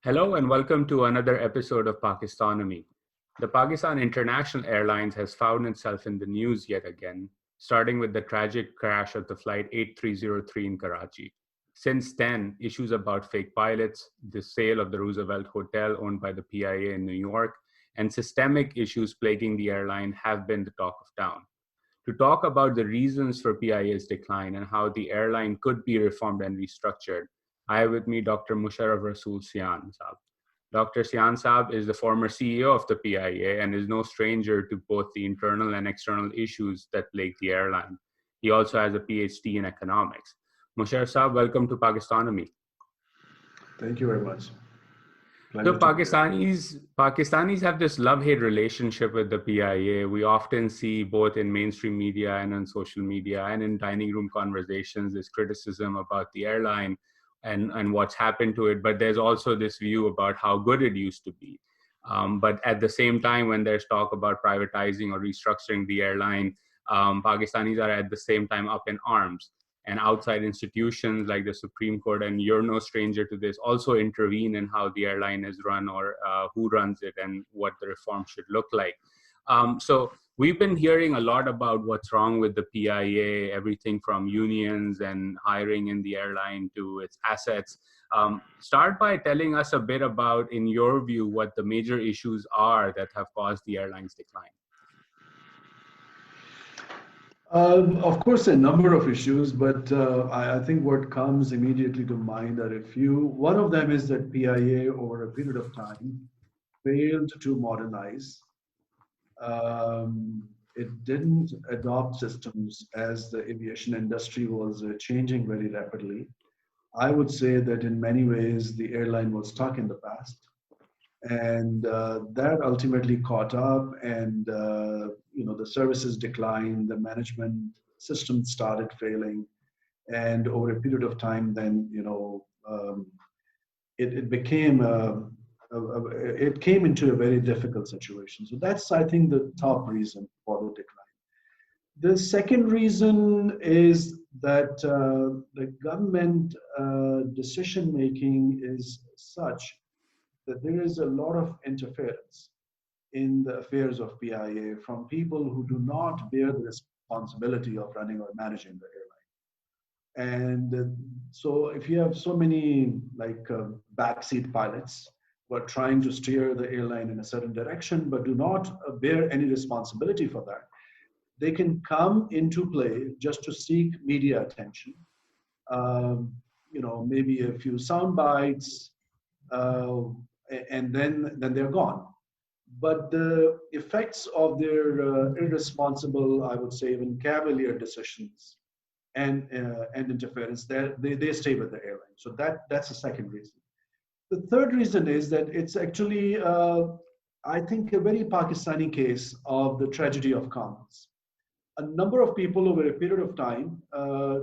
Hello and welcome to another episode of Pakistanomy. The Pakistan International Airlines has found itself in the news yet again, starting with the tragic crash of the flight 8303 in Karachi. Since then, issues about fake pilots, the sale of the Roosevelt Hotel owned by the PIA in New York, and systemic issues plaguing the airline have been the talk of town. To talk about the reasons for PIA's decline and how the airline could be reformed and restructured, I have with me Dr. Musharraf Rasool Sian Saab. Dr. Sian Saab is the former CEO of the PIA and is no stranger to both the internal and external issues that plague the airline. He also has a PhD in economics. Musharraf Saab, welcome to Pakistanomy. Thank you very much. So Pleasure to be here. Pakistanis have this love-hate relationship with the PIA. We often see both in mainstream media and on social media and in dining room conversations this criticism about the airline and what's happened to it. But there's also this view about how good it used to be. But at the same time, when there's talk about privatizing or restructuring the airline, Pakistanis are at the same time up in arms, and outside institutions like the Supreme Court, and you're no stranger to this, also intervene in how the airline is run or who runs it and what the reform should look like. So we've been hearing a lot about what's wrong with the PIA, everything from unions and hiring in the airline to its assets. Start by telling us a bit about, in your view, what the major issues are that have caused the airline's decline. Of course, a number of issues, but I think what comes immediately to mind are a few. One of them is that PIA, over a period of time, failed to modernize. It didn't adopt systems as the aviation industry was changing very rapidly. I would say that in many ways, the airline was stuck in the past. And that ultimately caught up, and the services declined, the management system started failing, and over a period of time then it became it came into a very difficult situation. So that's, I think, the top reason for the decline. The second reason is that the government decision making is such that there is a lot of interference in the affairs of PIA from people who do not bear the responsibility of running or managing the airline. And so if you have so many backseat pilots who are trying to steer the airline in a certain direction but do not bear any responsibility for that, they can come into play just to seek media attention. Maybe a few sound bites, uh, and then they're gone. But the effects of their irresponsible, I would say, even cavalier decisions and interference, they stay with the airline. So that's the second reason. The third reason is that it's actually, I think, a very Pakistani case of the tragedy of commons. A number of people over a period of time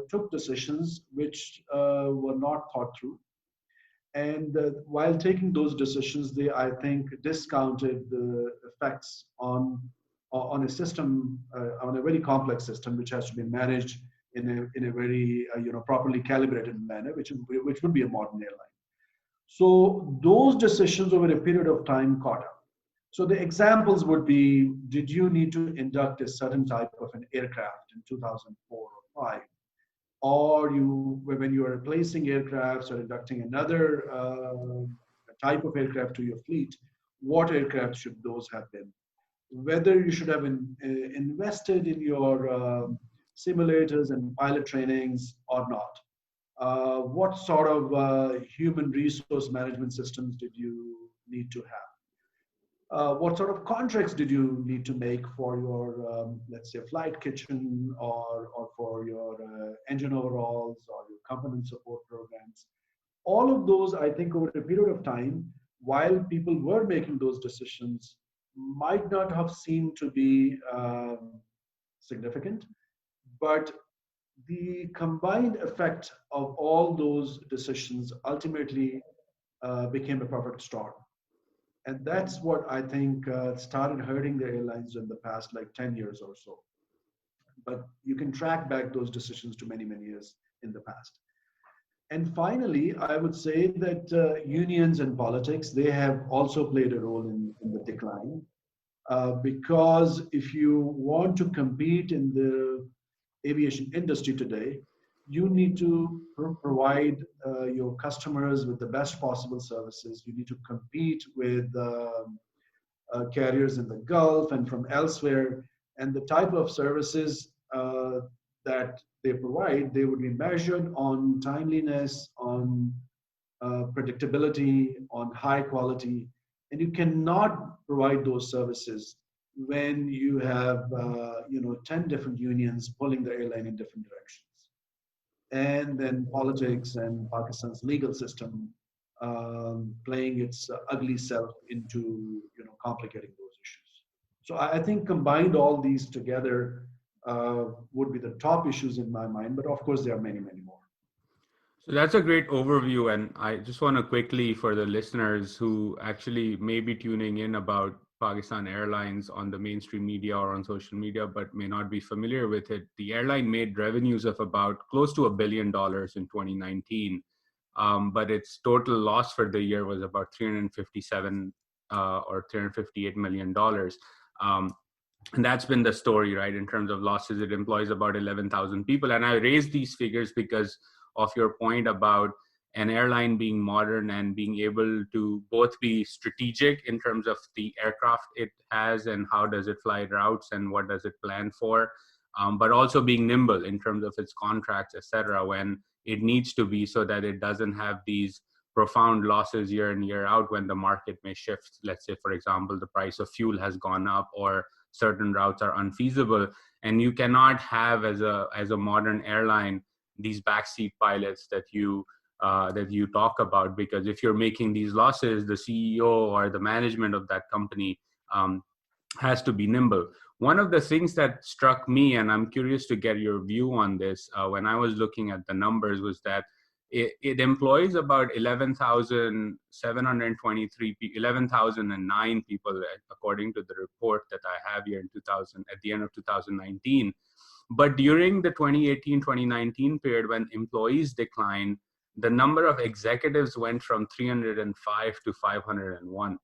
took decisions which were not thought through, and while taking those decisions, they, I think, discounted the effects on a system, on a very complex system, which has to be managed in a very properly calibrated manner, which would be a modern airline. So those decisions over a period of time caught up. So the examples would be: did you need to induct a certain type of an aircraft in 2004 or 5? Or when you are replacing aircrafts or inducting another type of aircraft to your fleet, what aircraft should those have been? Whether you should have invested in your simulators and pilot trainings or not. What sort of human resource management systems did you need to have? What sort of contracts did you need to make for your, let's say, flight kitchen, or for your engine overhauls or your component support programs? All of those, I think, over a period of time, while people were making those decisions, might not have seemed to be significant, but the combined effect of all those decisions ultimately became a perfect storm. And that's what I think started hurting the airlines in the past, like 10 years or so. But you can track back those decisions to many, many years in the past. And finally, I would say that unions and politics, they have also played a role in the decline. Because if you want to compete in the aviation industry today, you need to provide your customers with the best possible services. You need to compete with carriers in the Gulf and from elsewhere. And the type of services that they provide, they would be measured on timeliness, on predictability, on high quality. And you cannot provide those services when you have 10 different unions pulling the airline in different directions, and then politics and Pakistan's legal system playing its ugly self into complicating those issues. So I think combined all these together would be the top issues in my mind, but of course there are many, many more. So that's a great overview. And I just want to quickly, for the listeners who actually may be tuning in about Pakistan Airlines on the mainstream media or on social media, but may not be familiar with it, the airline made revenues of about close to $1 billion in 2019. But its total loss for the year was about 357 or $358 million. And that's been the story, right? In terms of losses, it employs about 11,000 people. And I raised these figures because of your point about an airline being modern and being able to both be strategic in terms of the aircraft it has and how does it fly routes and what does it plan for, but also being nimble in terms of its contracts, etc., when it needs to be, so that it doesn't have these profound losses year in, year out when the market may shift. Let's say, for example, the price of fuel has gone up or certain routes are unfeasible, and you cannot have as a modern airline these backseat pilots that you talk about, because if you're making these losses, the CEO or the management of that company has to be nimble. One of the things that struck me, and I'm curious to get your view on this, when I was looking at the numbers, was that it employs about 11,009 people, according to the report that I have here at the end of 2019. But during the 2018-2019 period, when employees declined, the number of executives went from 305 to 501.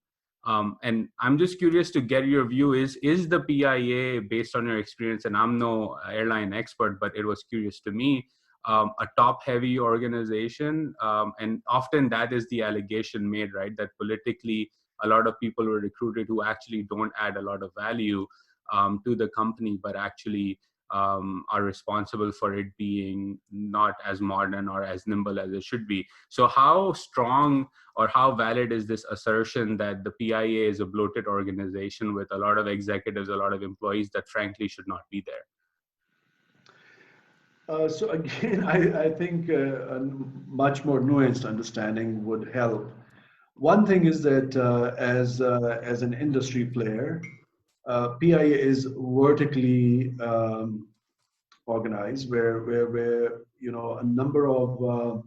And I'm just curious to get your view. Is the PIA, based on your experience, and I'm no airline expert, but it was curious to me, a top-heavy organization? And often that is the allegation made, right? That politically, a lot of people were recruited who actually don't add a lot of value to the company, but actually are responsible for it being not as modern or as nimble as it should be. So how strong or how valid is this assertion that the PIA is a bloated organization with a lot of executives, a lot of employees that frankly should not be there? So again, I think a much more nuanced understanding would help. One thing is that as an industry player, PIA is vertically organized, where a number of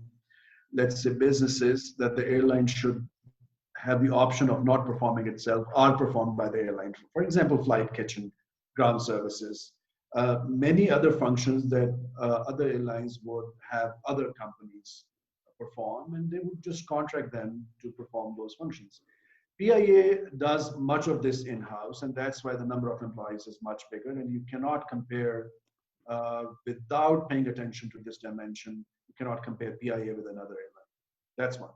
let's say businesses that the airline should have the option of not performing itself are performed by the airline. For example, flight kitchen, ground services, many other functions that other airlines would have other companies perform, and they would just contract them to perform those functions. PIA does much of this in-house, and that's why the number of employees is much bigger, and you cannot compare, without paying attention to this dimension, you cannot compare PIA with another airline. That's one.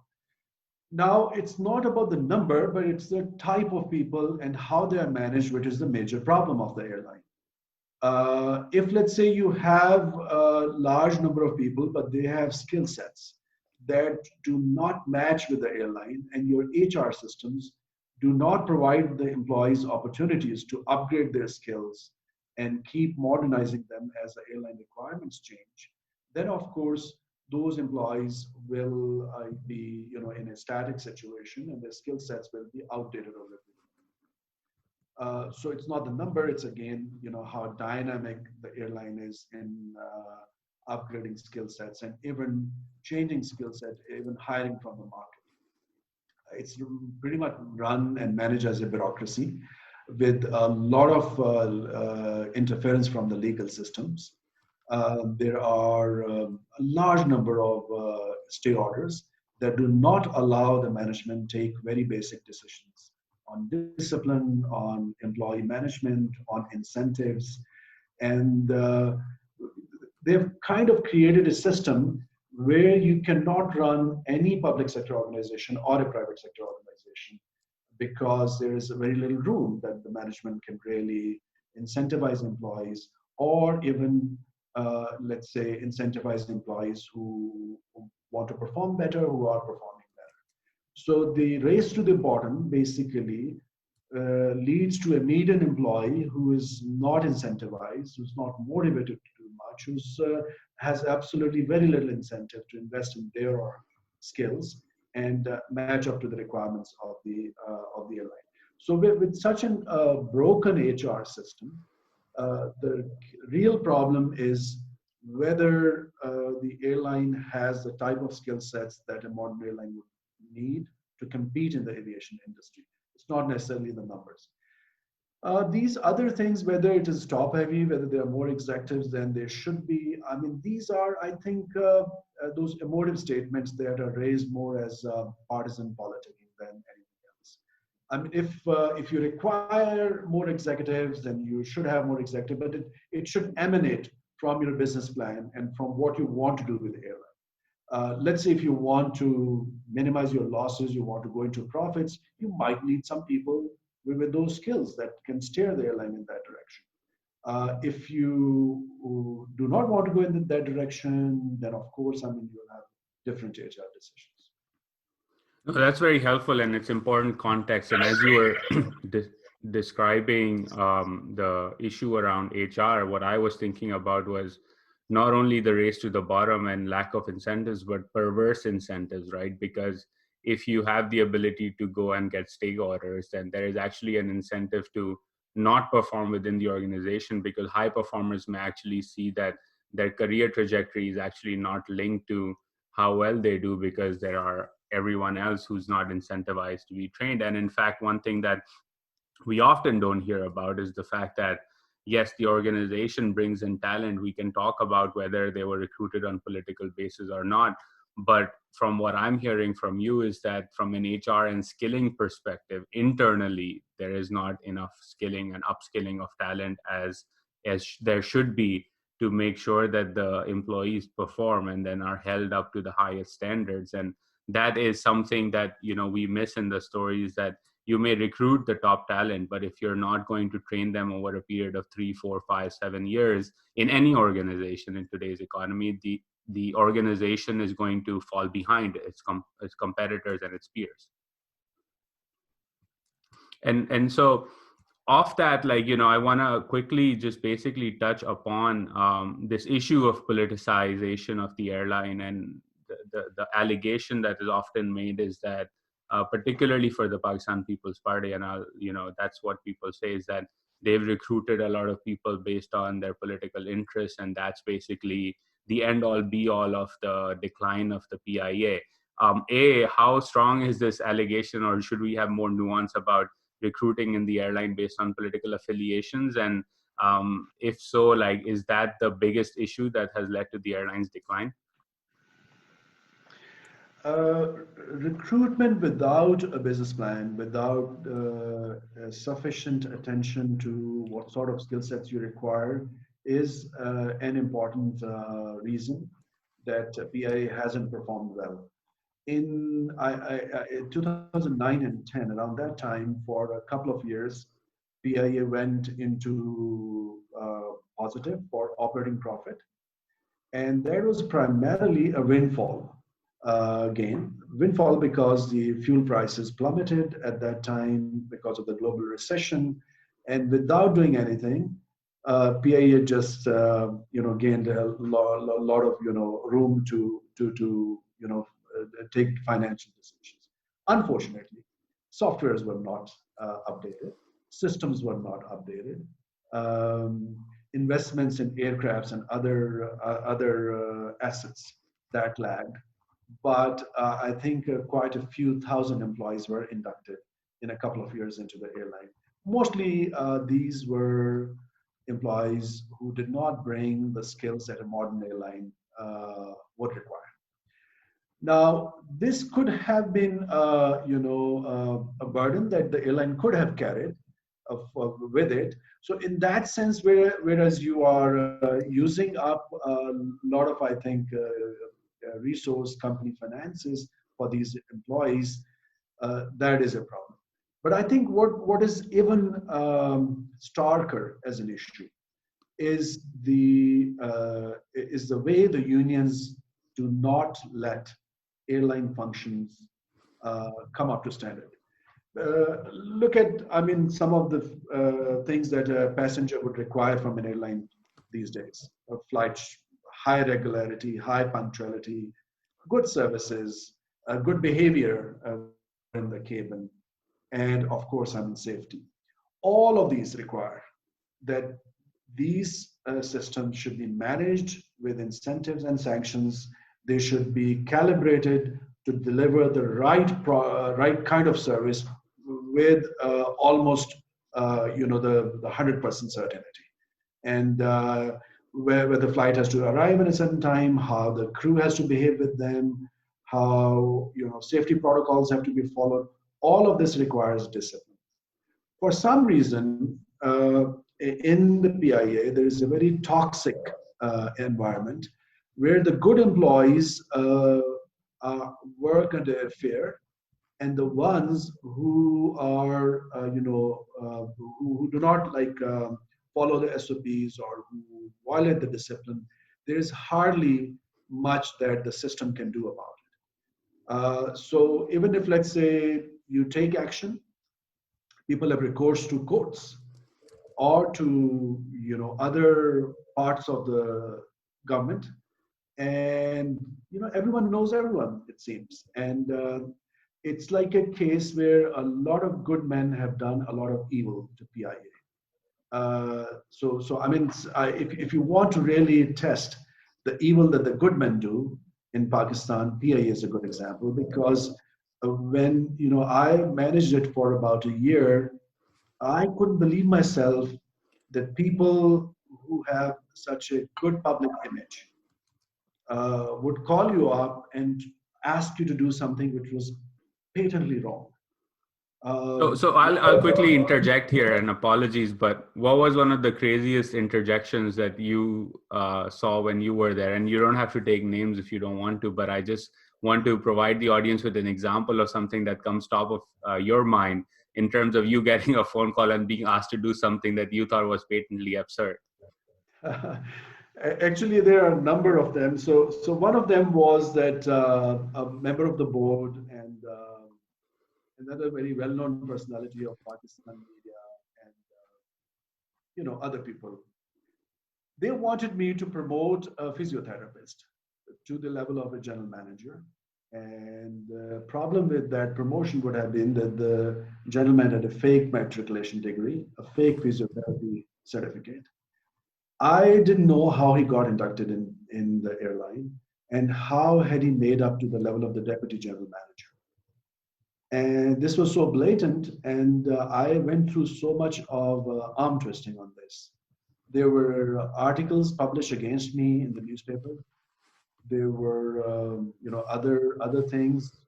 Now, it's not about the number, but it's the type of people and how they are managed, which is the major problem of the airline. If, let's say, you have a large number of people, but they have skill sets that do not match with the airline, and your HR systems do not provide the employees opportunities to upgrade their skills and keep modernizing them as the airline requirements change, then of course those employees will be in a static situation, and their skill sets will be outdated over time. So it's not the number, it's again how dynamic the airline is in upgrading skill sets and even changing skill sets, even hiring from the market. It's pretty much run and managed as a bureaucracy with a lot of interference from the legal systems. There are a large number of stay orders that do not allow the management take very basic decisions on discipline, on employee management, on incentives, and they've kind of created a system where you cannot run any public sector organization or a private sector organization because there is very little room that the management can really incentivize employees or even, let's say, incentivize employees who want to perform better, who are performing better. So the race to the bottom basically leads to a median employee who is not incentivized, who's not motivated to do much, who's has absolutely very little incentive to invest in their skills and match up to the requirements of the airline. So with such a broken HR system, the real problem is whether the airline has the type of skill sets that a modern airline would need to compete in the aviation industry. It's not necessarily the numbers. These other things, whether it is top heavy, whether there are more executives than there should be, I mean, these are, I think, those emotive statements that are raised more as partisan politicking than anything else. I mean, if you require more executives, then you should have more executives, but it should emanate from your business plan and from what you want to do with the airline. Let's say if you want to minimize your losses, you want to go into profits, you might need some people with those skills that can steer the airline in that direction. If you do not want to go in that direction, then of course, I mean, you'll have different HR decisions. No, that's very helpful, and it's important context. And as you were describing the issue around HR, what I was thinking about was not only the race to the bottom and lack of incentives, but perverse incentives, right? Because if you have the ability to go and get stay orders, then there is actually an incentive to not perform within the organization, because high performers may actually see that their career trajectory is actually not linked to how well they do, because there are everyone else who's not incentivized to be trained. And in fact, one thing that we often don't hear about is the fact that, yes, the organization brings in talent. We can talk about whether they were recruited on political basis or not. But from what I'm hearing from you is that from an HR and skilling perspective, internally, there is not enough skilling and upskilling of talent as there should be, to make sure that the employees perform and then are held up to the highest standards. And that is something that, you know, we miss in the stories, that you may recruit the top talent, but if you're not going to train them over a period of 3, 4, 5, 7 years in any organization in today's economy, the organization is going to fall behind its competitors and its peers. And so off that, like, you know, I want to quickly just basically touch upon this issue of politicization of the airline. And the allegation that is often made is that, particularly for the Pakistan People's Party, and that's what people say, is that they've recruited a lot of people based on their political interests, and that's basically the end all be all of the decline of the PIA. How strong is this allegation, or should we have more nuance about recruiting in the airline based on political affiliations? And if so, like, is that the biggest issue that has led to the airline's decline? Recruitment without a business plan, without sufficient attention to what sort of skill sets you require, is an important reason that PIA hasn't performed well. In 2009 and 10, around that time, for a couple of years, PIA went into positive for operating profit. And there was primarily a windfall gain. Windfall because the fuel prices plummeted at that time because of the global recession. And without doing anything, PIA just gained a lot of room to take financial decisions. Unfortunately, softwares were not updated, systems were not updated, investments in aircrafts and other assets that lagged. But I think quite a few thousand employees were inducted in a couple of years into the airline. Mostly these were employees who did not bring the skills that a modern airline would require. Now, this could have been, a burden that the airline could have carried with it. So, in that sense, whereas you are using up a lot of, I think, resource company finances for these employees, that is a problem. But I think what is even starker as an issue is the way the unions do not let airline functions come up to standard. Look at, I mean, some of the things that a passenger would require from an airline these days: flights, high regularity, high punctuality, good services, good behavior in the cabin, and of course, I mean, safety. All of these require that these systems should be managed with incentives and sanctions. They should be calibrated to deliver the right kind of service with almost the 100% certainty, and where the flight has to arrive at a certain time, how the crew has to behave with them, how safety protocols have to be followed. All of this requires discipline. For some reason, in the PIA, there is a very toxic environment where the good employees work under fear, and the ones who are, who do not follow the SOPs or who violate the discipline, there is hardly much that the system can do about it. So even if, let's say, you take action, people have recourse to courts or to other parts of the government, and everyone knows everyone, it seems, and it's like a case where a lot of good men have done a lot of evil to PIA. So I mean, if you want to really test the evil that the good men do in Pakistan, PIA is a good example, because when I managed it for about a year, I couldn't believe myself that people who have such a good public image would call you up and ask you to do something which was patently wrong. So I'll quickly interject here, and apologies, but what was one of the craziest interjections that you saw when you were there? And you don't have to take names if you don't want to, but I just want to provide the audience with an example of something that comes top of your mind in terms of you getting a phone call and being asked to do something that you thought was patently absurd. Actually, there are a number of them. So one of them was that a member of the board and another very well-known personality of Pakistan media and other people, they wanted me to promote a physiotherapist to the level of a general manager. And the problem with that promotion would have been that the gentleman had a fake matriculation degree, a fake physiotherapy certificate. I didn't know how he got inducted in the airline and how had he made up to the level of the deputy general manager. And this was so blatant, and I went through so much of arm twisting on this. There were articles published against me in the newspaper. There were, other things.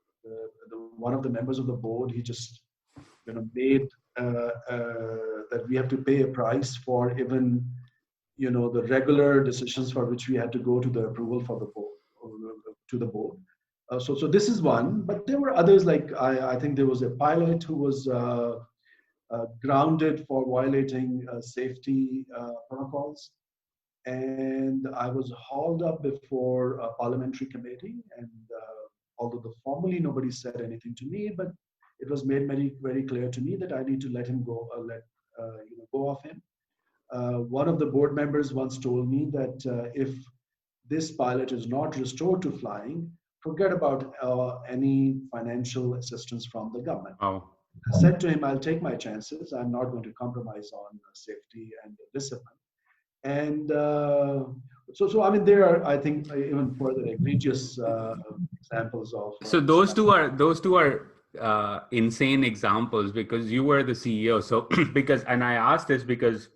One of the members of the board, he just, made that we have to pay a price for even, the regular decisions for which we had to go to the approval for the board, to the board. So this is one, but there were others. Like I think there was a pilot who was grounded for violating safety protocols. And I was hauled up before a parliamentary committee, and although formally nobody said anything to me, but it was made very, very clear to me that I need to let him go, go off him. One of the board members once told me that if this pilot is not restored to flying, forget about any financial assistance from the government. Oh. I said to him, I'll take my chances. I'm not going to compromise on safety and discipline. And so I mean, there are, I think, even further egregious examples of. So those two are insane examples, because you were the CEO. So and I asked this because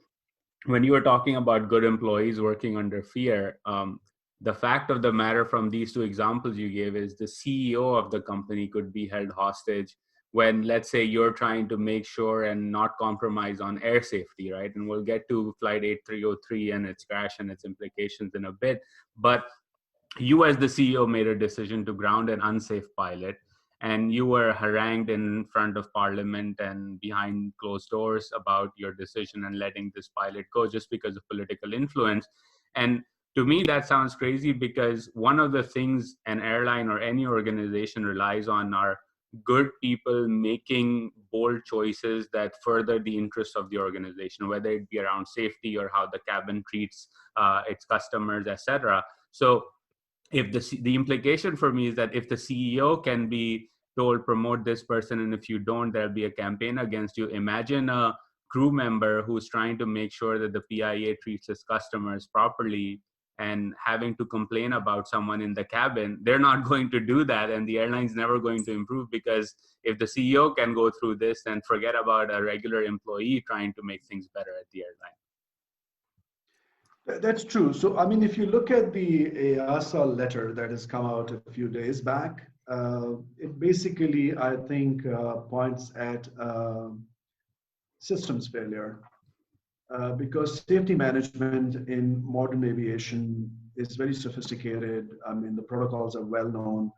when you were talking about good employees working under fear, the fact of the matter from these two examples you gave is the CEO of the company could be held hostage when, let's say, you're trying to make sure and not compromise on air safety, right? And we'll get to Flight 8303 and its crash and its implications in a bit. But you as the CEO made a decision to ground an unsafe pilot, and you were harangued in front of parliament and behind closed doors about your decision and letting this pilot go just because of political influence. And to me, that sounds crazy, because one of the things an airline or any organization relies on are good people making bold choices that further the interests of the organization, whether it be around safety or how the cabin treats its customers, etc. So if the implication for me is that if the CEO can be told promote this person, and if you don't, there'll be a campaign against you. Imagine a crew member who's trying to make sure that the PIA treats its customers properly and having to complain about someone in the cabin. They're not going to do that, and the airline's never going to improve, because if the CEO can go through this, then forget about a regular employee trying to make things better at the airline. That's true. So, I mean, if you look at the EASA letter that has come out a few days back, it basically, I think, points at systems failure, because safety management in modern aviation is very sophisticated. I mean, the protocols are well known.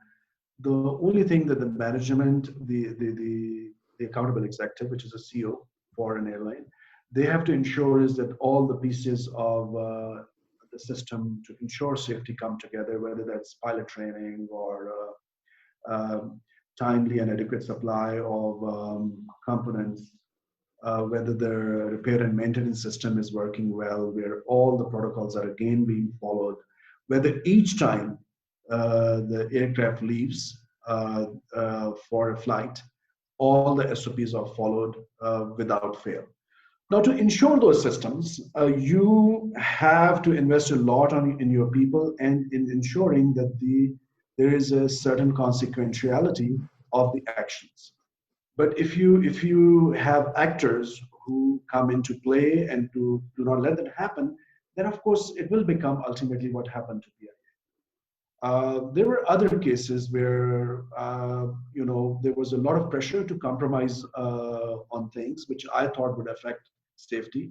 The only thing that the management, the accountable executive, which is a CEO for an airline, they have to ensure is that all the pieces of the system to ensure safety come together, whether that's pilot training or timely and adequate supply of components, whether the repair and maintenance system is working well, where all the protocols are again being followed, whether each time the aircraft leaves for a flight, all the SOPs are followed without fail. Now, to ensure those systems, you have to invest a lot in your people and in ensuring that there is a certain consequentiality of the actions. But if you have actors who come into play and do not let that happen, then of course it will become ultimately what happened to PIA. There were other cases where there was a lot of pressure to compromise on things which I thought would affect safety.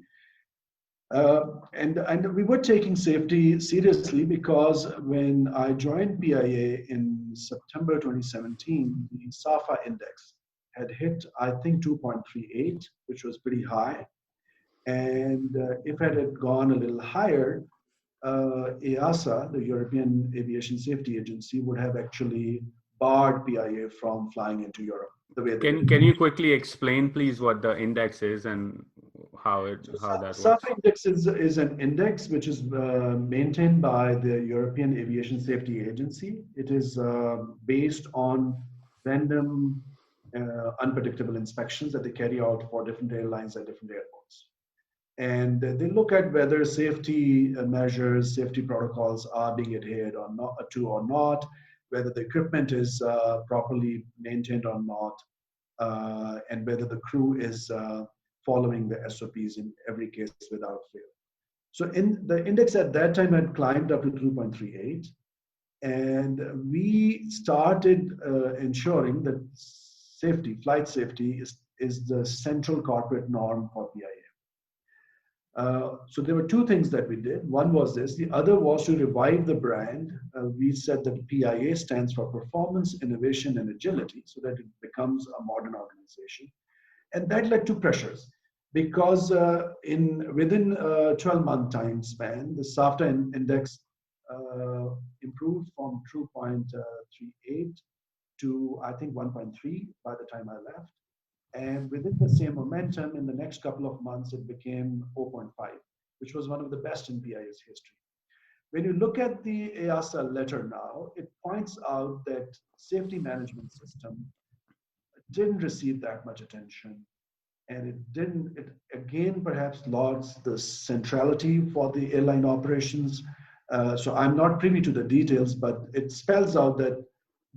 And we were taking safety seriously, because when I joined PIA in September 2017, the SAFA index had hit, I think, 2.38, which was pretty high. And if it had gone a little higher, EASA, the European Aviation Safety Agency, would have actually barred PIA from flying into Europe. The way Can you quickly explain, please, what the index is and how that works? SAFA index is an index which is maintained by the European Aviation Safety Agency. It is based on random, unpredictable inspections that they carry out for different airlines at different airports. And they look at whether safety measures, safety protocols are being adhered or not, whether the equipment is properly maintained or not, and whether the crew is following the SOPs in every case without fail. So the index at that time had climbed up to 2.38, and we started ensuring that flight safety is the central corporate norm for PIA. So there were two things that we did. One was this. The other was to revive the brand. We said that PIA stands for Performance, Innovation, and Agility, so that it becomes a modern organization. And that led to pressures, because within a 12-month time span, the SAFTA index improved from 2.38 to, I think, 1.3 by the time I left. And within the same momentum, in the next couple of months, it became 0.5, which was one of the best in PIA's history. When you look at the EASA letter now, it points out that safety management system didn't receive that much attention. And it again perhaps lost the centrality for the airline operations. So I'm not privy to the details, but it spells out that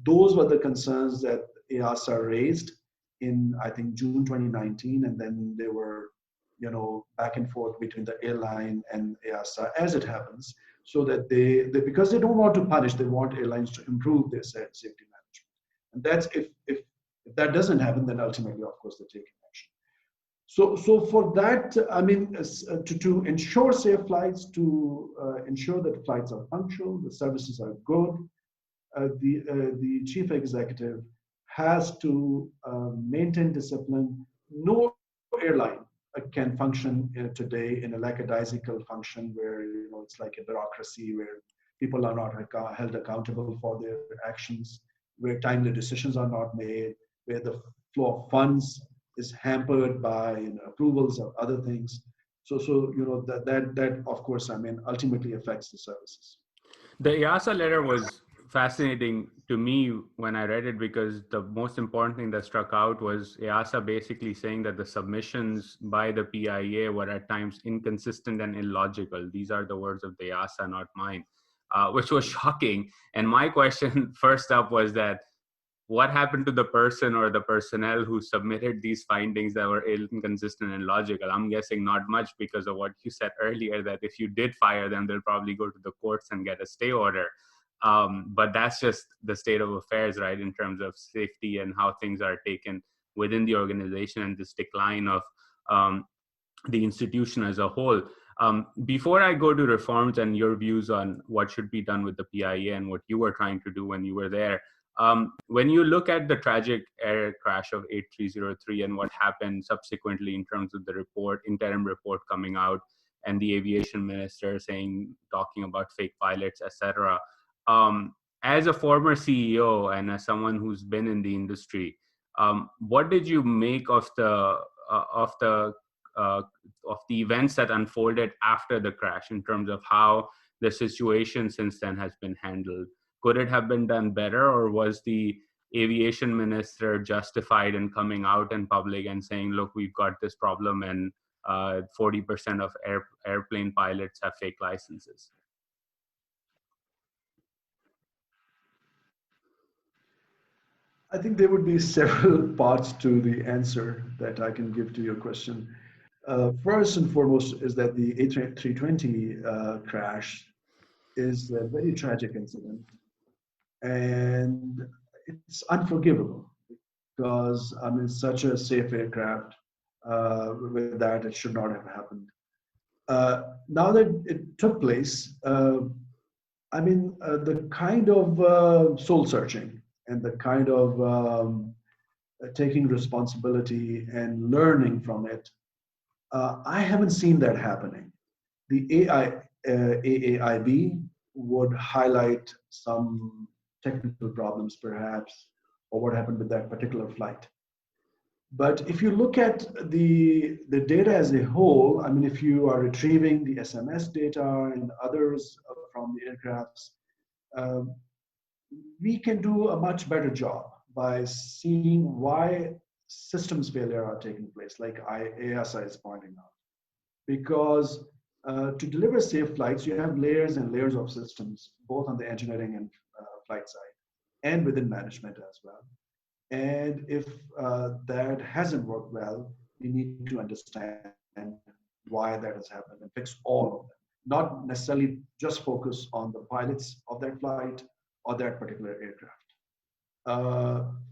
those were the concerns that EASA raised in, I think, June 2019, and then they were, back and forth between the airline and EASA, as it happens. so that because they don't want to punish, they want airlines to improve their safety management. And that's if that doesn't happen, then ultimately, of course, they're taking action. So for that, I mean, to ensure safe flights, to ensure that flights are punctual, the services are good, the chief executive has to maintain discipline. No airline can function today in a lackadaisical function where it's like a bureaucracy where people are not held accountable for their actions, where timely decisions are not made, where the flow of funds is hampered by approvals of other things. So that of course, I mean, ultimately affects the services. The EASA letter was fascinating to me when I read it, because the most important thing that struck out was EASA basically saying that the submissions by the PIA were at times inconsistent and illogical. These are the words of the EASA, not mine, which was shocking. And my question first up was that, what happened to the person or the personnel who submitted these findings that were inconsistent and logical? I'm guessing not much, because of what you said earlier, that if you did fire them, they'll probably go to the courts and get a stay order. But that's just the state of affairs, right, in terms of safety and how things are taken within the organization and this decline of the institution as a whole. Before I go to reforms and your views on what should be done with the PIA and what you were trying to do when you were there, when you look at the tragic air crash of 8303 and what happened subsequently in terms of the interim report coming out, and the aviation minister talking about fake pilots, etc. As a former CEO and as someone who's been in the industry, what did you make of the events that unfolded after the crash in terms of how the situation since then has been handled? Could it have been done better, or was the aviation minister justified in coming out in public and saying, look, we've got this problem and 40% of airplane pilots have fake licenses? I think there would be several parts to the answer that I can give to your question. First and foremost is that the A320 crash is a very tragic incident, and it's unforgivable because I mean, such a safe aircraft, with that, it should not have happened. Now that it took place, I mean, the kind of soul searching and the kind of taking responsibility and learning from it, I haven't seen that happening. The AAIB would highlight some technical problems, perhaps, or what happened with that particular flight. But if you look at the data as a whole, I mean, if you are retrieving the SMS data and others from the aircrafts, we can do a much better job by seeing why systems failure are taking place, like EASA is pointing out. Because to deliver safe flights, you have layers and layers of systems, both on the engineering and flight side, and within management as well. And if that hasn't worked well, we need to understand why that has happened and fix all of them. Not necessarily just focus on the pilots of that flight or that particular aircraft.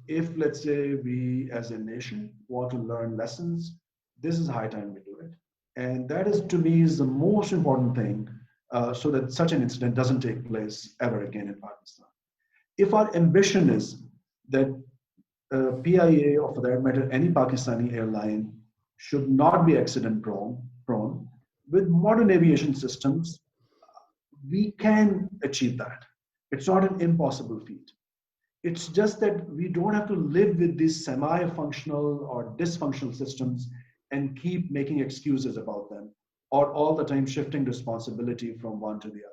If, let's say, we as a nation want to learn lessons, this is high time we do it. And that is, to me, is the most important thing, so that such an incident doesn't take place ever again in Pakistan. If our ambition is that PIA, or for that matter, any Pakistani airline, should not be accident prone, with modern aviation systems, we can achieve that. It's not an impossible feat. It's just that we don't have to live with these semi-functional or dysfunctional systems and keep making excuses about them, or all the time shifting responsibility from one to the other.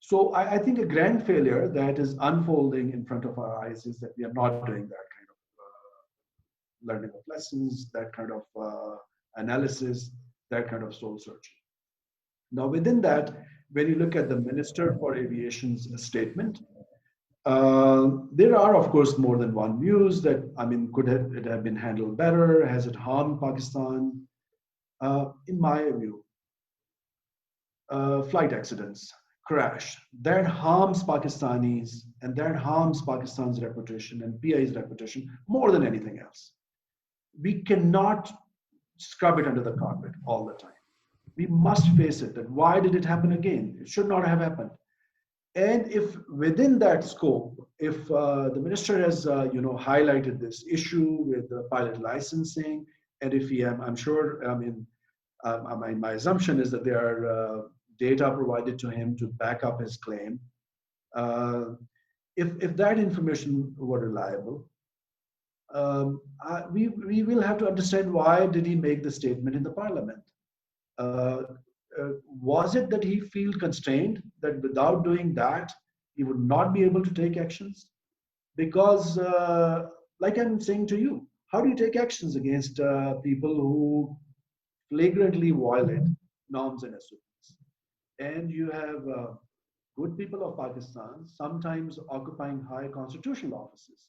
So I think a grand failure that is unfolding in front of our eyes is that we are not doing that kind of learning of lessons, that kind of analysis, that kind of soul searching. Now, within that, when you look at the Minister for Aviation's statement, there are, of course, more than one views that, I mean, could it have been handled better? Has it harmed Pakistan? In my view, flight accidents, crash. That harms Pakistanis and that harms Pakistan's reputation and PI's reputation more than anything else. We cannot scrub it under the carpet all the time. We must face it that why did it happen again? It should not have happened. And if within that scope, if the minister has highlighted this issue with the pilot licensing, and if he, I'm sure, I mean, my assumption is that there are data provided to him to back up his claim. If that information were reliable, we will have to understand why did he make the statement in the parliament. Uh, was it that he feel constrained that without doing that he would not be able to take actions? Because, like I'm saying to you, how do you take actions against people who flagrantly violate norms and SOPs? And you have good people of Pakistan sometimes occupying high constitutional offices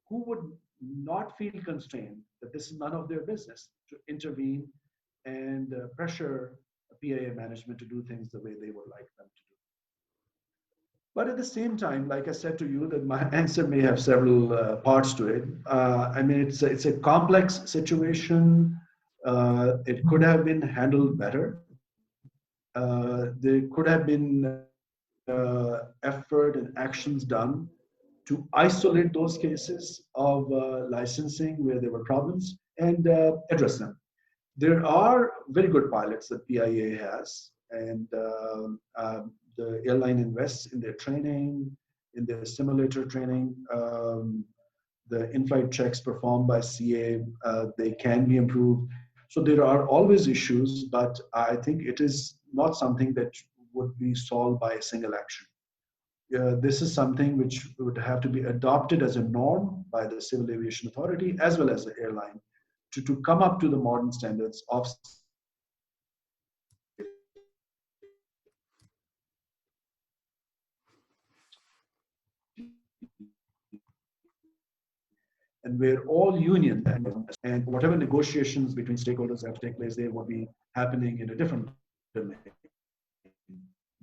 who would not feel constrained that this is none of their business to intervene and pressure PIA management to do things the way they would like them to do. But at the same time, like I said to you, that my answer may have several parts to it. I mean, it's a complex situation. It could have been handled better. There could have been effort and actions done to isolate those cases of licensing where there were problems and address them. There are very good pilots that PIA has, and the airline invests in their training, in their simulator training. The in-flight checks performed by CA, they can be improved. So there are always issues, but I think it is not something that would be solved by a single action. This is something which would have to be adopted as a norm by the Civil Aviation Authority as well as the airline to come up to the modern standards of and where all unions and whatever negotiations between stakeholders have to take place, they will be happening in a different domain.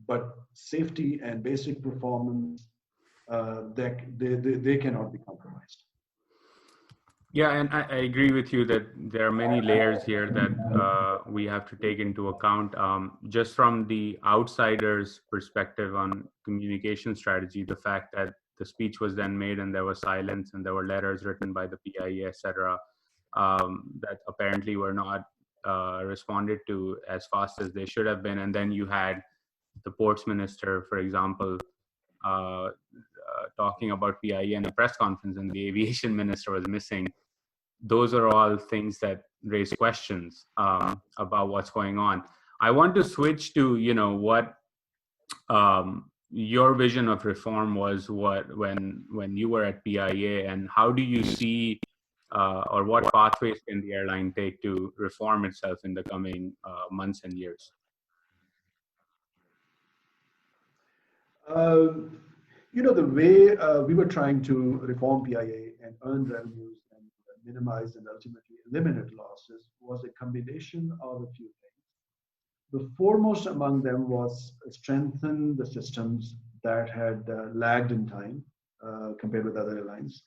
But safety and basic performance, they cannot be compromised. Yeah, and I agree with you that there are many layers here that we have to take into account. Just from the outsider's perspective on communication strategy, the fact that the speech was then made and there was silence and there were letters written by the PIA, etc., that apparently were not responded to as fast as they should have been. And then you had the ports minister, for example, talking about PIA in a press conference, and the aviation minister was missing. Those are all things that raise questions about what's going on. I want to switch to what your vision of reform was when you were at PIA, and how do you see or what pathways can the airline take to reform itself in the coming months and years? The way we were trying to reform PIA and earn revenues and minimize and ultimately eliminate losses was a combination of a few things. The foremost among them was strengthen the systems that had lagged in time compared with other airlines.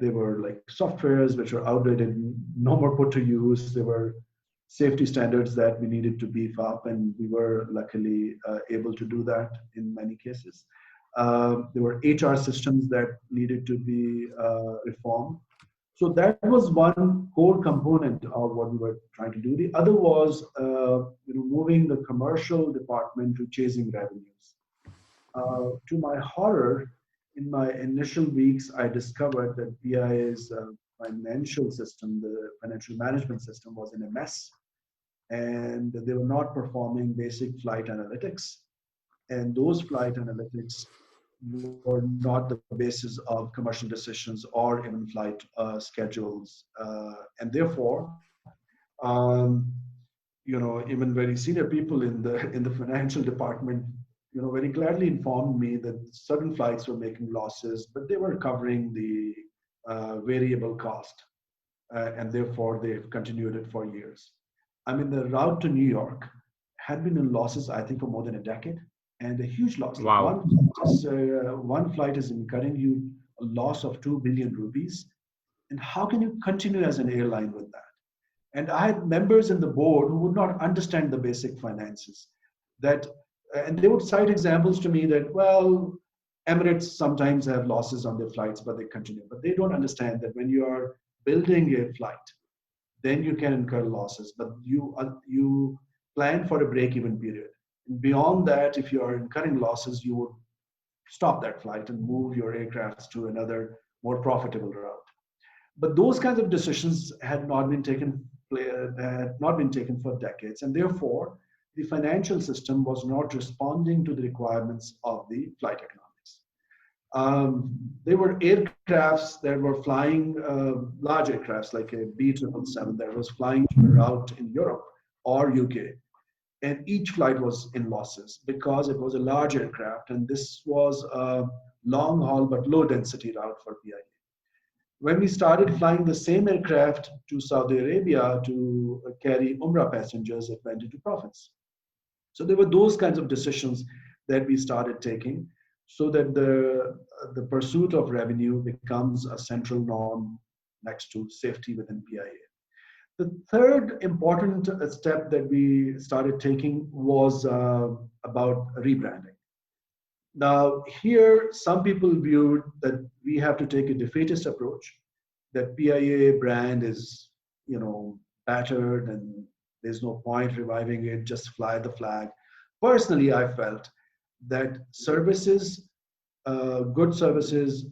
They were like softwares which were outdated, no more put to use. There were safety standards that we needed to beef up, and we were luckily able to do that in many cases. There were HR systems that needed to be reformed. So that was one core component of what we were trying to do. The other was moving the commercial department to chasing revenues. To my horror, in my initial weeks, I discovered that PIA's financial system, the financial management system, was in a mess, and they were not performing basic flight analytics. And those flight analytics were not the basis of commercial decisions or even flight schedules. And therefore, even very senior people in the financial department, very gladly informed me that certain flights were making losses, but they were covering the variable cost, and therefore they've continued it for years. I mean, the route to New York had been in losses, I think, for more than a decade, and a huge loss. Like Wow. one flight is incurring you a loss of 2 billion rupees, and how can you continue as an airline with that? And I had members in the board who would not understand the basic finances. That, and they would cite examples to me that, well, Emirates sometimes have losses on their flights, but they continue. But they don't understand that when you are building a flight, then you can incur losses. But you plan for a break-even period. And beyond that, if you are incurring losses, you would stop that flight and move your aircrafts to another more profitable route. But those kinds of decisions had not been taken for decades, and therefore the financial system was not responding to the requirements of the flight economics. There were aircrafts that were flying, large aircrafts like a B777 that was flying to a route in Europe or UK, and each flight was in losses because it was a large aircraft, and this was a long haul but low density route for PIA. When we started flying the same aircraft to Saudi Arabia to carry Umrah passengers, it went into profits. So there were those kinds of decisions that we started taking so that the pursuit of revenue becomes a central norm next to safety within PIA. The third important step that we started taking was about rebranding. Now, here, some people viewed that we have to take a defeatist approach, that PIA brand is, battered and there's no point reviving it, just fly the flag. Personally, I felt that services, good services,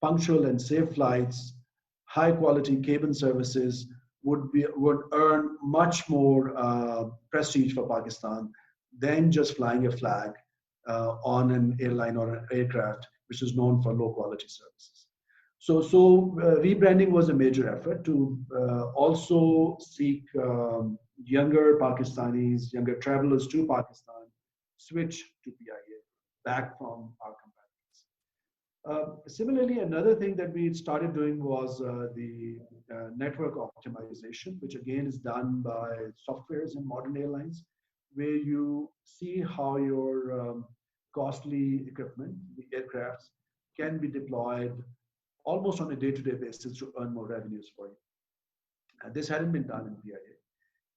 punctual and safe flights, high quality cabin services would earn much more prestige for Pakistan than just flying a flag on an airline or an aircraft which is known for low quality services. So rebranding was a major effort to also seek younger Pakistanis, younger travelers to Pakistan, switch to PIA back from our competitors. Similarly, another thing that we started doing was the network optimization, which again is done by softwares in modern airlines, where you see how your costly equipment, the aircrafts, can be deployed almost on a day-to-day basis to earn more revenues for you. And this hadn't been done in PIA,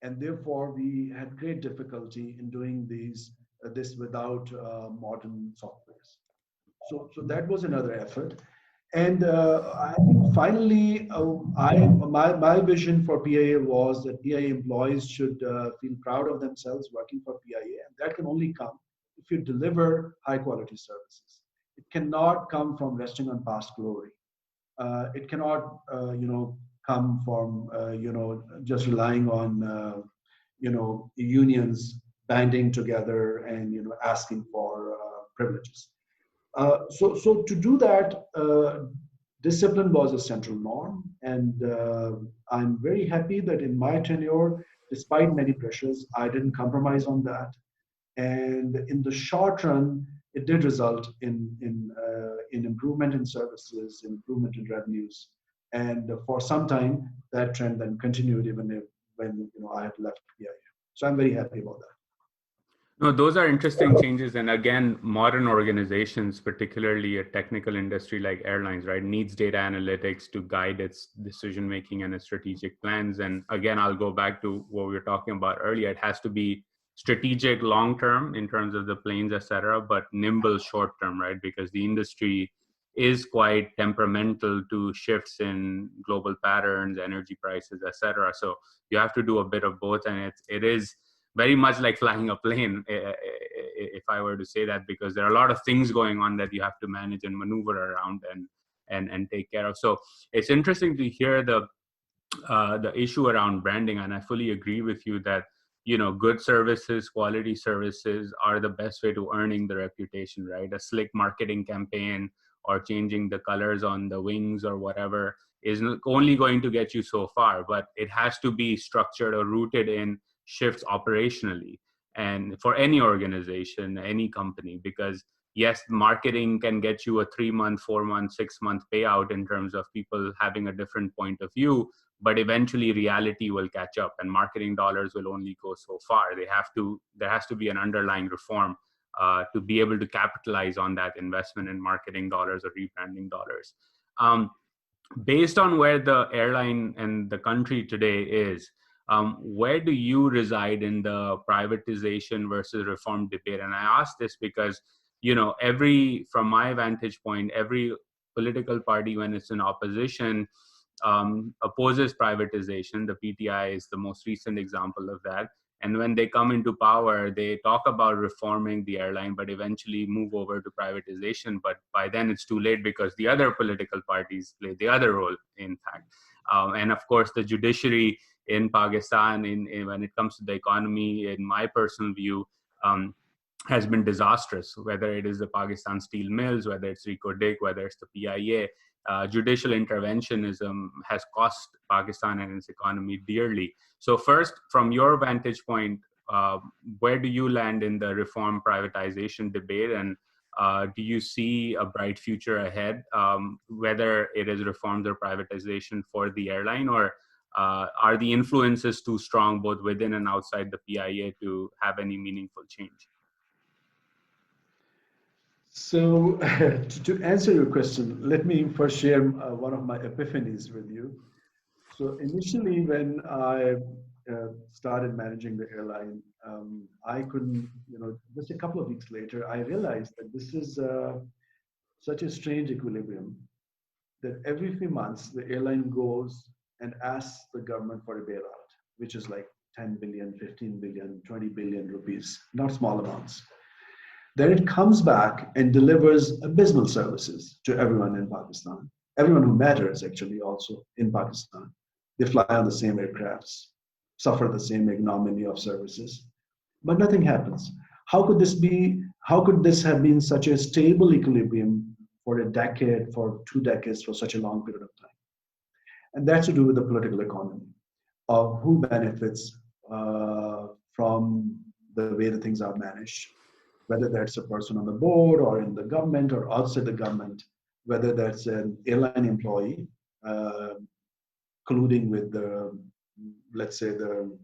and therefore we had great difficulty in doing this without modern softwares. So that was another effort. And I think finally, my vision for PIA was that PIA employees should feel proud of themselves working for PIA, and that can only come if you deliver high quality services. It cannot come from resting on past glory. It cannot, come from, just relying on, unions banding together and, asking for privileges. So to do that, discipline was a central norm, and I'm very happy that in my tenure, despite many pressures, I didn't compromise on that. And in the short run, it did result in improvement in services, improvement in revenues, and for some time that trend then continued even when I had left PIA. So I'm very happy about that. No, those are interesting changes. And again, modern organizations, particularly a technical industry like airlines, right, needs data analytics to guide its decision making and its strategic plans. And again, I'll go back to what we were talking about earlier. It has to be strategic long term in terms of the planes, et cetera, but nimble short term, right? Because the industry is quite temperamental to shifts in global patterns, energy prices, et cetera. So you have to do a bit of both. And it is very much like flying a plane, if I were to say that, because there are a lot of things going on that you have to manage and maneuver around and take care of. So it's interesting to hear the issue around branding, and I fully agree with you that good services, quality services are the best way to earning the reputation, right? A slick marketing campaign or changing the colors on the wings or whatever is only going to get you so far, but it has to be structured or rooted in shifts operationally and for any organization, any company, because yes, marketing can get you a 3-month, 4-month, 6-month payout in terms of people having a different point of view, but eventually reality will catch up, and marketing dollars will only go so far. There has to be an underlying reform to be able to capitalize on that investment in marketing dollars or rebranding dollars. Based on where the airline and the country today is, where do you reside in the privatization versus reform debate? And I ask this because, from my vantage point, every political party, when it's in opposition, opposes privatization. The PTI is the most recent example of that. And when they come into power, they talk about reforming the airline, but eventually move over to privatization. But by then it's too late because the other political parties play the other role, in fact. And of course, the judiciary in Pakistan, when it comes to the economy, in my personal view, has been disastrous, whether it is the Pakistan Steel Mills, whether it's Reko Diq, whether it's the PIA. Judicial interventionism has cost Pakistan and its economy dearly. So first, from your vantage point, where do you land in the reform privatization debate? And do you see a bright future ahead, whether it is reforms or privatization for the airline, or are the influences too strong both within and outside the PIA to have any meaningful change? So to answer your question, let me first share one of my epiphanies with you. So initially, when I started managing the airline, I couldn't, just a couple of weeks later, I realized that this is such a strange equilibrium that every few months the airline goes and asks the government for a bailout, which is like 10 billion, 15 billion, 20 billion rupees, not small amounts. Then it comes back and delivers abysmal services to everyone in Pakistan. Everyone who matters, actually, also in Pakistan. They fly on the same aircrafts, suffer the same ignominy of services, but nothing happens. How could this be? How could this have been such a stable equilibrium for a decade, for 2 decades, for such a long period of time? And that's to do with the political economy of who benefits from the way the things are managed, whether that's a person on the board or in the government or outside the government, whether that's an airline employee colluding with the, let's say, with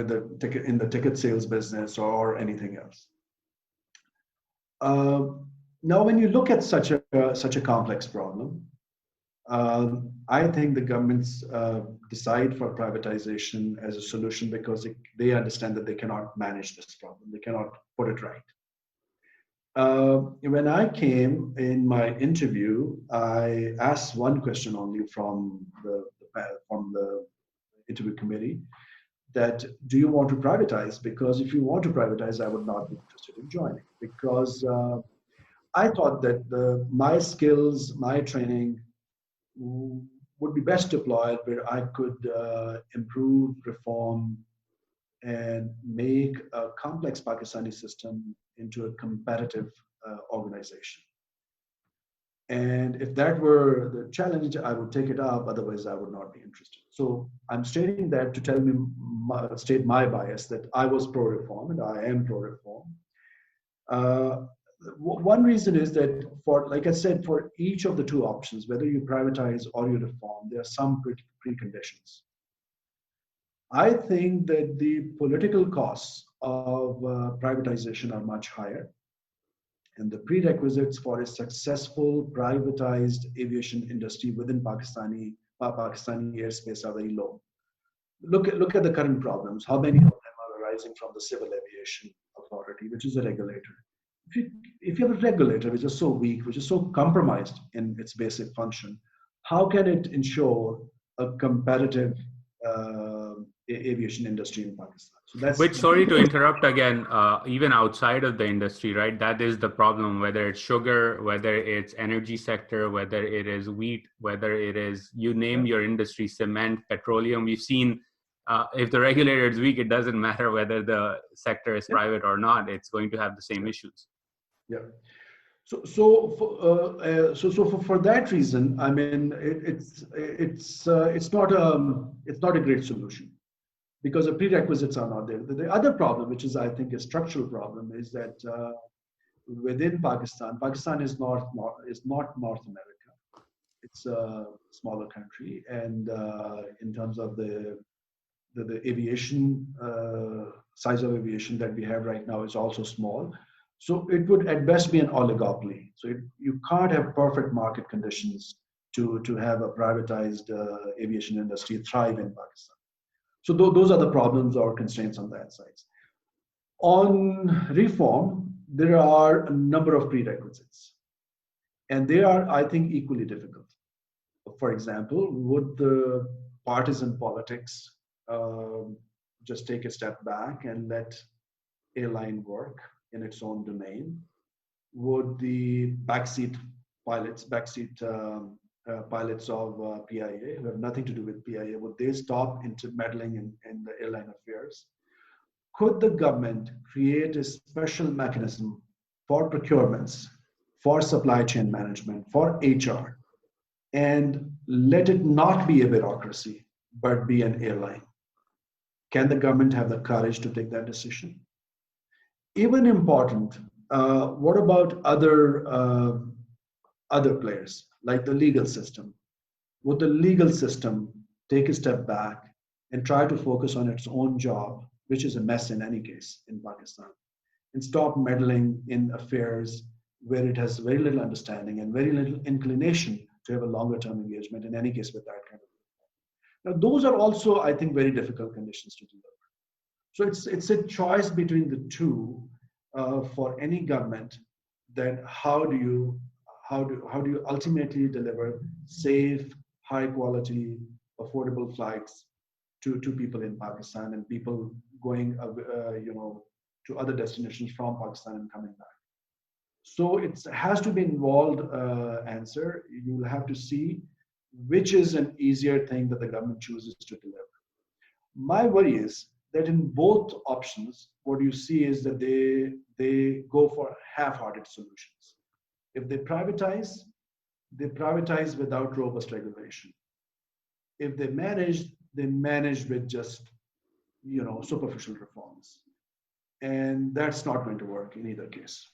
the ticket in the ticket sales business or anything else. Now, when you look at such a complex problem, I think the governments decide for privatization as a solution because they understand that they cannot manage this problem. They cannot put it right. When I came in my interview, I asked one question only from the interview committee, that do you want to privatize? Because if you want to privatize, I would not be interested in joining, because I thought that my skills, my training would be best deployed where I could improve, reform, and make a complex Pakistani system into a competitive organization. And if that were the challenge, I would take it up. Otherwise, I would not be interested. So I'm stating that to state my bias, that I was pro-reform and I am pro-reform. One reason is that, like I said, for each of the two options, whether you privatize or you reform, there are some preconditions. I think that the political costs of privatization are much higher, and the prerequisites for a successful privatized aviation industry within Pakistani airspace are very low. Look at the current problems. How many of them are arising from the Civil Aviation Authority, which is a regulator? If you have a regulator which is so weak, which is so compromised in its basic function, how can it ensure a competitive aviation industry in Pakistan? So that's. Which, sorry to interrupt again, even outside of the industry, right? That is the problem, whether it's sugar, whether it's energy sector, whether it is wheat, whether it is, you name your industry, cement, petroleum. We've seen if the regulator is weak, it doesn't matter whether the sector is private or not, it's going to have the same issues. Yeah. So for that reason, I mean, it's not a great solution, because the prerequisites are not there. The other problem, which is I think a structural problem, is that within Pakistan, Pakistan is not North America. It's a smaller country, and in terms of the aviation size of aviation that we have right now is also small. So it would at best be an oligopoly. So you can't have perfect market conditions to have a privatized aviation industry thrive in Pakistan. So those are the problems or constraints on that side. On reform, there are a number of prerequisites, and they are, I think, equally difficult. For example, would the partisan politics um, just take a step back and let airline work in its own domain? Would the pilots of PIA, who have nothing to do with PIA, would they stop into meddling in the airline affairs? Could the government create a special mechanism for procurements, for supply chain management, for HR, and let it not be a bureaucracy, but be an airline? Can the government have the courage to take that decision? Even important, what about other players like the legal system? Would the legal system take a step back and try to focus on its own job, which is a mess in any case in Pakistan, and stop meddling in affairs where it has very little understanding and very little inclination to have a longer term engagement in any case with that kind of. Now, those are also, I think, very difficult conditions to deliver. So it's a choice between the two for any government, that how do you ultimately deliver safe, high quality, affordable flights to people in Pakistan and people going to other destinations from Pakistan and coming back. So it has to be involved answer. You'll have to see which is an easier thing that the government chooses to deliver. My worry is that in both options, what you see is that they go for half-hearted solutions. If they privatize without robust regulation. If they manage with just superficial reforms, and that's not going to work in either case.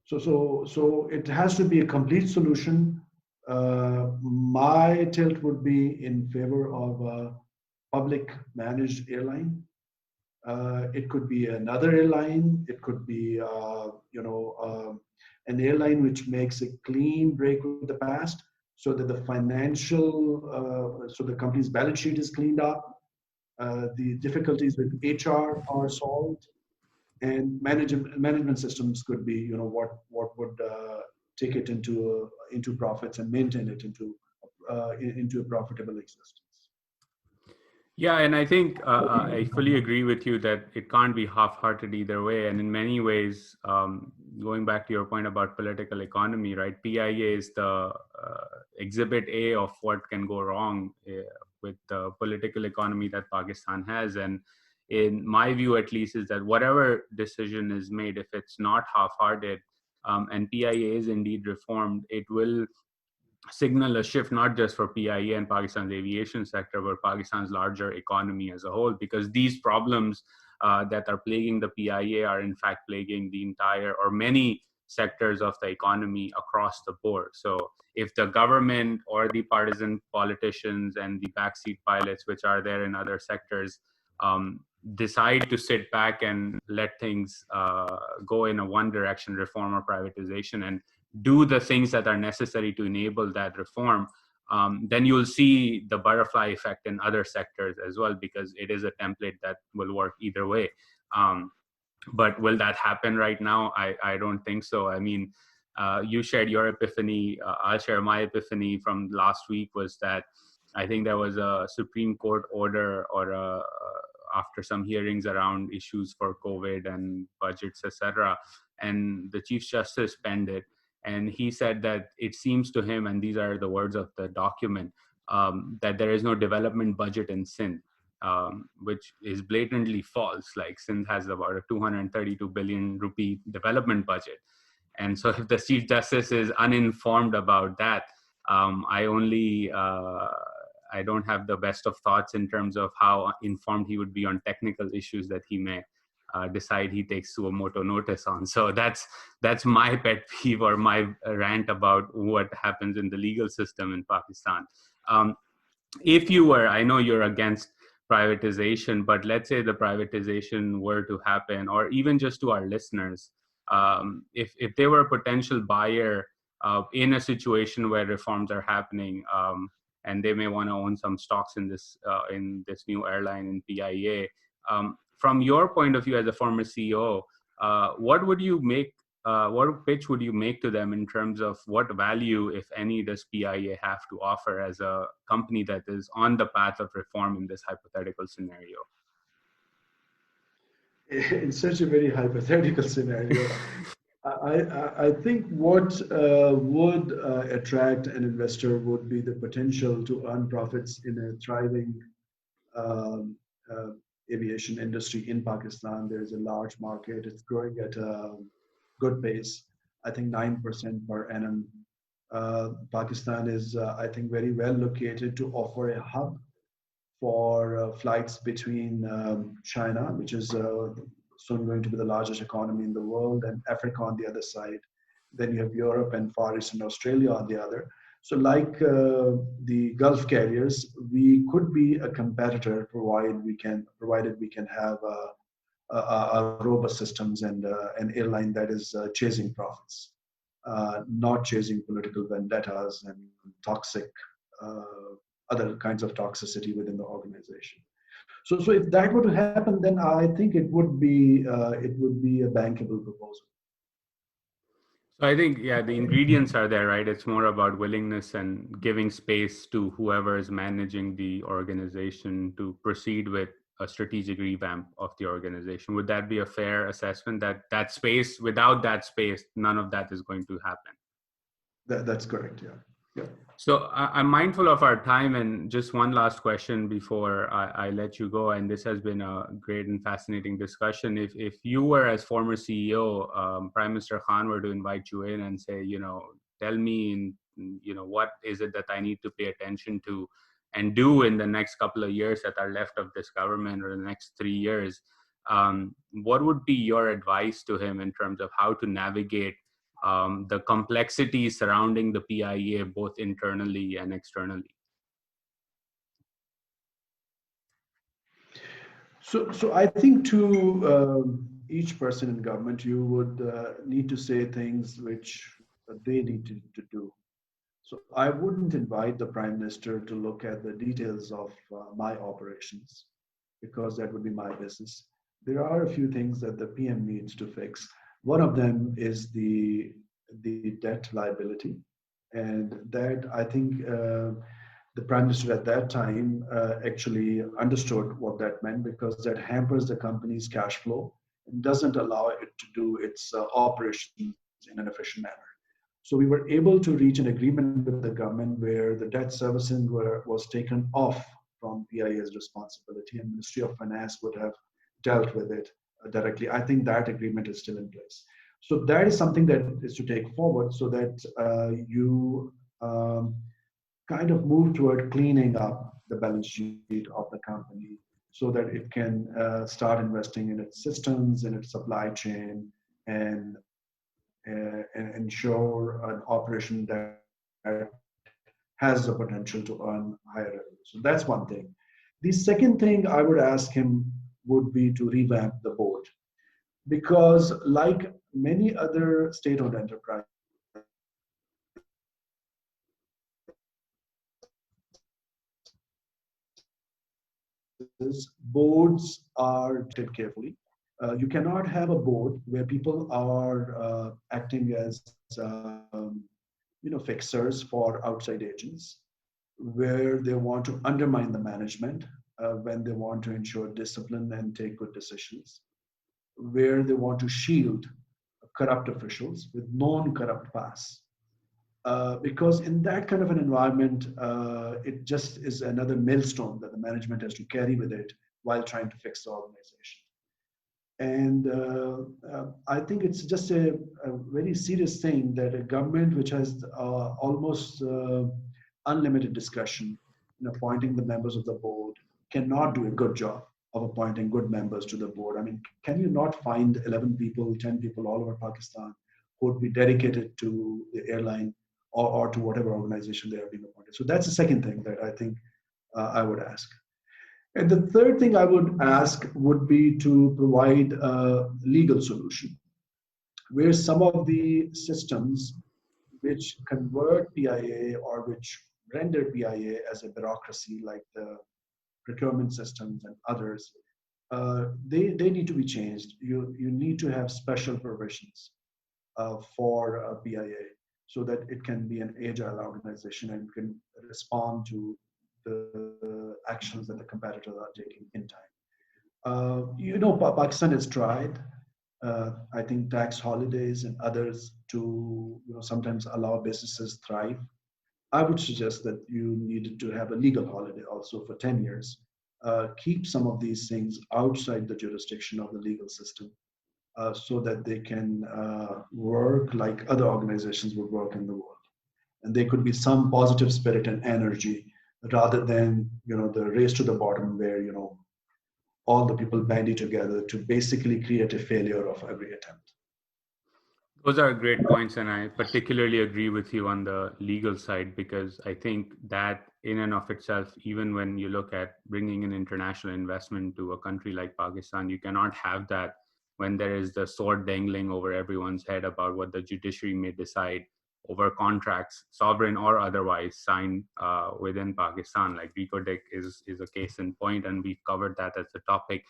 So it has to be a complete solution. My tilt would be in favor of a public managed airline. It could be another airline. It could be, an airline which makes a clean break with the past, so that the so the company's balance sheet is cleaned up, the difficulties with HR are solved, and management systems could be, what would take it into profits and maintain it into a profitable existence. Yeah, and I think I fully agree with you that it can't be half-hearted either way. And in many ways, going back to your point about political economy, right? PIA is the exhibit A of what can go wrong with the political economy that Pakistan has. And in my view, at least, is that whatever decision is made, if it's not half-hearted and PIA is indeed reformed, it will signal a shift not just for PIA and Pakistan's aviation sector, but Pakistan's larger economy as a whole, because these problems that are plaguing the PIA are in fact plaguing the entire or many sectors of the economy across the board. So if the government or the partisan politicians and the backseat pilots, which are there in other sectors, decide to sit back and let things go in a one direction, reform or privatization, and do the things that are necessary to enable that reform, then you'll see the butterfly effect in other sectors as well, because it is a template that will work either way. But will that happen right now? I don't think so. I mean, you shared your epiphany. I'll share my epiphany from last week, was that I think there was a Supreme Court order or after some hearings around issues for COVID and budgets, etc. And the Chief Justice penned it. And he said that it seems to him, and these are the words of the document, that there is no development budget in Sindh, which is blatantly false. Like, Sindh has about a 232 billion rupee development budget. And so if the Chief Justice is uninformed about that, I I don't have the best of thoughts in terms of how informed he would be on technical issues that he may decide he takes Suomoto notice on. So that's my pet peeve or my rant about what happens in the legal system in Pakistan. If you were, I know you're against privatization, but let's say the privatization were to happen, or even just to our listeners, if they were a potential buyer in a situation where reforms are happening, and they may want to own some stocks in this new airline in PIA, from your point of view as a former CEO, what would you make? What pitch would you make to them in terms of what value, if any, does PIA have to offer as a company that is on the path of reform in this hypothetical scenario? In such a very hypothetical scenario, I think what would attract an investor would be the potential to earn profits in a thriving um, uh, aviation industry in Pakistan. There is a large market. It's growing at a good pace. I think 9% per annum. Pakistan is, I think, very well located to offer a hub for flights between China, which is soon going to be the largest economy in the world, and Africa on the other side. Then you have Europe and Far East and Australia on the other. So, like the Gulf carriers, we could be a competitor provided we can have a robust systems and an airline that is chasing profits, not chasing political vendettas and toxic uh, other kinds of toxicity within the organization. So if that were to happen, then I think it would be a bankable proposal. So I think, yeah, the ingredients are there, right? It's more about willingness and giving space to whoever is managing the organization to proceed with a strategic revamp of the organization. Would that be a fair assessment, that that space, without that space, none of that is going to happen? That's correct. Yeah. Yeah. So I'm mindful of our time, and just one last question before I let you go. And this has been a great and fascinating discussion. If you were, as former CEO, Prime Minister Khan were to invite you in and say, tell me, what is it that I need to pay attention to and do in the next couple of years that are left of this government, or the next 3 years, what would be your advice to him in terms of how to navigate the complexity surrounding the PIA, both internally and externally? So I think to each person in government, you would need to say things which they need to do. So I wouldn't invite the Prime Minister to look at the details of my operations, because that would be my business. There are a few things that the PM needs to fix. One of them is the debt liability, and that I think the Prime Minister at that time actually understood what that meant, because that hampers the company's cash flow and doesn't allow it to do its operations in an efficient manner. So we were able to reach an agreement with the government where the debt servicing was taken off from PIA's responsibility, and Ministry of Finance would have dealt with it directly. I think that agreement is still in place. So that is something that is to take forward, so that you kind of move toward cleaning up the balance sheet of the company, so that it can start investing in its systems, in its supply chain, and ensure an operation that has the potential to earn higher revenue. So that's one thing. The second thing I would ask him would be to revamp the board, because like many other state-owned enterprises, boards are treated carefully. You cannot have a board where people are acting as fixers for outside agents, where they want to undermine the management when they want to ensure discipline and take good decisions, where they want to shield corrupt officials with non-corrupt past. Because in that kind of an environment, it just is another millstone that the management has to carry with it while trying to fix the organization. And I think it's just a very serious thing that a government which has almost unlimited discretion appointing the members of the board cannot do a good job of appointing good members to the board. I mean, can you not find 11 people, 10 people all over Pakistan who would be dedicated to the airline or to whatever organization they are being appointed? So that's the second thing that I think I would ask. And the third thing I would ask would be to provide a legal solution where some of the systems which convert PIA or which render PIA as a bureaucracy, like the procurement systems and others, they need to be changed. You need to have special provisions for PIA so that it can be an agile organization and can respond to the actions that the competitors are taking in time. Pakistan has tried, I think, tax holidays and others to sometimes allow businesses thrive. I would suggest that you needed to have a legal holiday also for 10 years. Keep some of these things outside the jurisdiction of the legal system so that they can work like other organizations would work in the world. And there could be some positive spirit and energy rather than the race to the bottom where all the people bandy together to basically create a failure of every attempt. Those are great points, and I particularly agree with you on the legal side, because I think that in and of itself, even when you look at bringing in international investment to a country like Pakistan, you cannot have that when there is the sword dangling over everyone's head about what the judiciary may decide over contracts, sovereign or otherwise, signed within Pakistan. Like Recordec is a case in point, and we've covered that as a topic.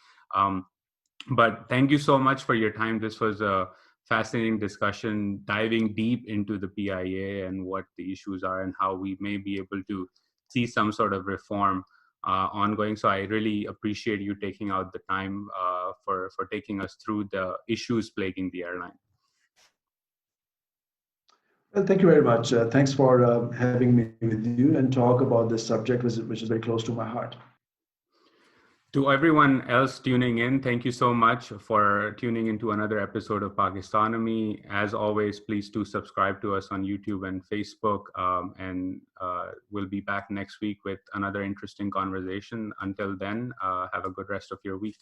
But thank you so much for your time. This was a fascinating discussion, diving deep into the PIA and what the issues are and how we may be able to see some sort of reform ongoing. So I really appreciate you taking out the time for taking us through the issues plaguing the airline. Well, thank you very much. Thanks for having me with you and talk about this subject, which is very close to my heart. To everyone else tuning in, thank you so much for tuning into another episode of Pakistonomy. As always, please do subscribe to us on YouTube and Facebook, and we'll be back next week with another interesting conversation. Until then, have a good rest of your week.